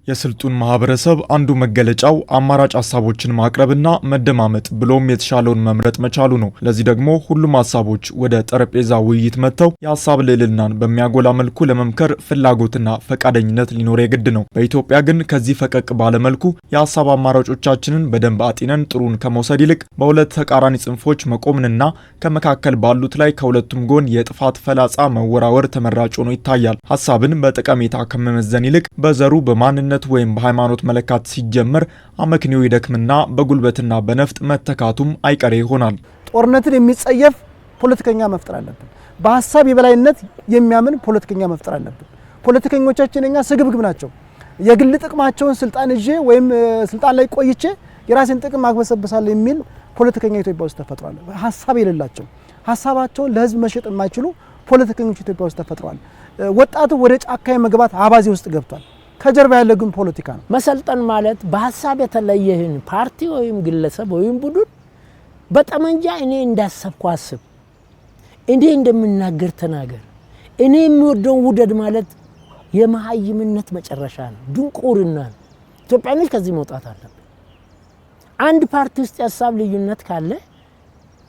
የስልጡን ማህበረሰብ አንዱ መገለጫው አማራጭ ሐሳቦችን ማቅረብና መደማመጥ ብሎም የተሻለውን መምረጥ መቻሉ ነው። ለዚህ ደግሞ ሁሉም ሐሳቦች ወደ ጠረጴዛ ውይይት መጥተው የሐሳብ ልዕልናን በሚያጎላ መልኩ ለመምከር ፍላጎትና ፈቃደኝነት ሊኖር የግድ ነው። በኢትዮጵያ ግን ከዚህ ፈቀቅ ባለ መልኩ የሐሳብ አማራጮቻችንን በደንብ አጢነን ጥሩን ከመውሰድ ይልቅ በሁለት ተቃራኒ ጽንፎች መቆምንና ከመካከል ባሉት ላይ ከሁለቱም ጎን የጥፋት ፈላጻ መወራወር ተመራጭ ሆኖ ይታያል። ሐሳብን በጠቀሜታ ከመመዘን ይልቅ በዘሩ በማንነት ወይም በሃይማኖት መለካት ሲጀመር አመክንዮ ይደክምና በጉልበትና በነፍጥ መተካቱም አይቀሬ ይሆናል። ጦርነትን የሚጸየፍ ፖለቲከኛ መፍጠር አለብን። በሐሳብ የበላይነት የሚያምን ፖለቲከኛ መፍጠር አለብን። ፖለቲከኞቻችን እኛ ስግብግብ ናቸው። የግል ጥቅማቸውን ስልጣን ይዤ ወይም ስልጣን ላይ ቆይቼ የራሴን ጥቅም ማግበሰብሳለሁ የሚል ፖለቲከኛ ኢትዮጵያ ውስጥ ተፈጥሯል። ሐሳብ የሌላቸው ሐሳባቸውን ለህዝብ መሸጥ የማይችሉ ፖለቲከኞች ኢትዮጵያ ውስጥ ተፈጥሯል። ወጣቱ ወደ ጫካ የመግባት አባዜ ውስጥ ገብቷል። ከጀርባ ያለ ግን ፖለቲካ ነው። መሰልጠን ማለት በሐሳብ የተለየህን ፓርቲ ወይም ግለሰብ ወይም ቡድን በጠመንጃ እኔ እንዳሰብኩ አስብ፣ እኔ እንደምናገር ተናገር፣ እኔ የሚወደውን ውደድ ማለት የመሃይምነት መጨረሻ ነው፣ ድንቁርና ነው። ኢትዮጵያኖች ከዚህ መውጣት አለብን። አንድ ፓርቲ ውስጥ የሐሳብ ልዩነት ካለ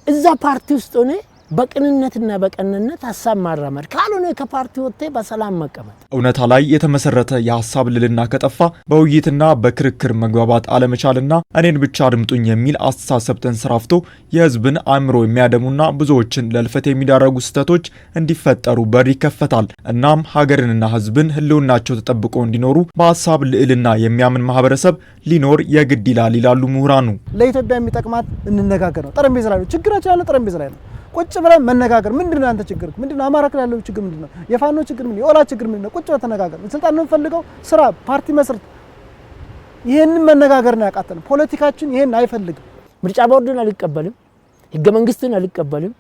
እዛ ፓርቲ ውስጥ ሆነ በቅንነትና በቀንነት ሐሳብ ማራመድ ካልሆነ ከፓርቲ ወጥቴ በሰላም መቀመጥ። እውነታ ላይ የተመሰረተ የሐሳብ ልዕልና ከጠፋ በውይይትና በክርክር መግባባት አለመቻልና እኔን ብቻ አድምጡኝ የሚል አስተሳሰብ ተንሰራፍቶ የህዝብን አእምሮ የሚያደሙና ብዙዎችን ለልፈት የሚዳረጉ ስህተቶች እንዲፈጠሩ በር ይከፈታል። እናም ሀገርንና ህዝብን ህልውናቸው ተጠብቆ እንዲኖሩ በሐሳብ ልዕልና የሚያምን ማህበረሰብ ሊኖር የግድ ይላሉ ምሁራኑ። ለኢትዮጵያ የሚጠቅማት እንነጋገር ነው። ጠረጴዛ ላይ ነው ችግራችን፣ ያለው ጠረጴዛ ላይ ነው። ቁጭ ብለን መነጋገር። ምንድነው አንተ ችግር? ምንድነው አማራ ክልል ያለው ችግር? ምንድነው የፋኖ ችግር? ምንድነው የኦላ ችግር? ምንድነው? ቁጭ ብለን ተነጋገር። ስልጣን ነው የምንፈልገው፣ ስራ ፓርቲ መስርት። ይሄንን መነጋገር ነው ያቃተን። ፖለቲካችን ይሄን አይፈልግም። ምርጫ ቦርድን አልቀበልም፣ ህገ መንግስትን አልቀበልም፣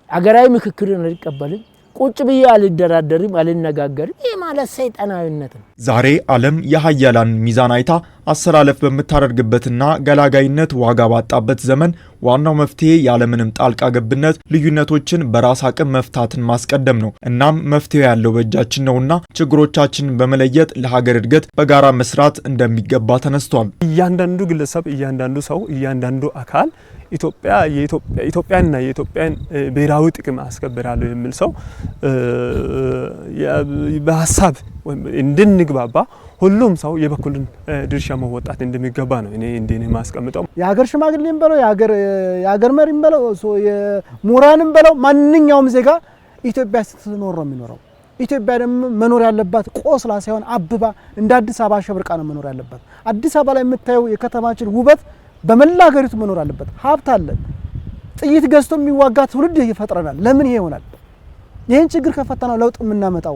አገራዊ ምክክርን አልቀበልም፣ ቁጭ ብዬ አልደራደርም፣ አልነጋገርም። ይሄ ማለት ሰይጣናዊነት ነው። ዛሬ ዓለም የሀያላን ሚዛን አይታ አሰላለፍ በምታደርግበትና ገላጋይነት ዋጋ ባጣበት ዘመን ዋናው መፍትሄ ያለምንም ጣልቃ ገብነት ልዩነቶችን በራስ አቅም መፍታትን ማስቀደም ነው። እናም መፍትሄው ያለው በእጃችን ነውና ችግሮቻችንን በመለየት ለሀገር እድገት በጋራ መስራት እንደሚገባ ተነስቷል። እያንዳንዱ ግለሰብ፣ እያንዳንዱ ሰው፣ እያንዳንዱ አካል ኢትዮጵያና የኢትዮጵያን ብሔራዊ ጥቅም አስከብራለሁ የሚል ሰው በሐሳብ እንድንግባባ ሁሉም ሰው የበኩሉን ድርሻ መወጣት እንደሚገባ ነው እኔ እንደኔ ማስቀምጠው። የሀገር ሽማግሌም በለው የሀገር መሪም በለው ምሁራንም በለው ማንኛውም ዜጋ ኢትዮጵያ ስትኖር ነው የሚኖረው። ኢትዮጵያ ደግሞ መኖር ያለባት ቆስላ ሳይሆን አብባ እንደ አዲስ አበባ ሸብርቃ ነው መኖር ያለባት። አዲስ አበባ ላይ የምታየው የከተማችን ውበት በመላ ሀገሪቱ መኖር አለበት። ሀብት አለ። ጥይት ገዝቶ የሚዋጋ ትውልድ ይፈጥረናል። ለምን ይሄ ይሆናል? ይሄን ችግር ከፈታነው ለውጥ የምናመጣው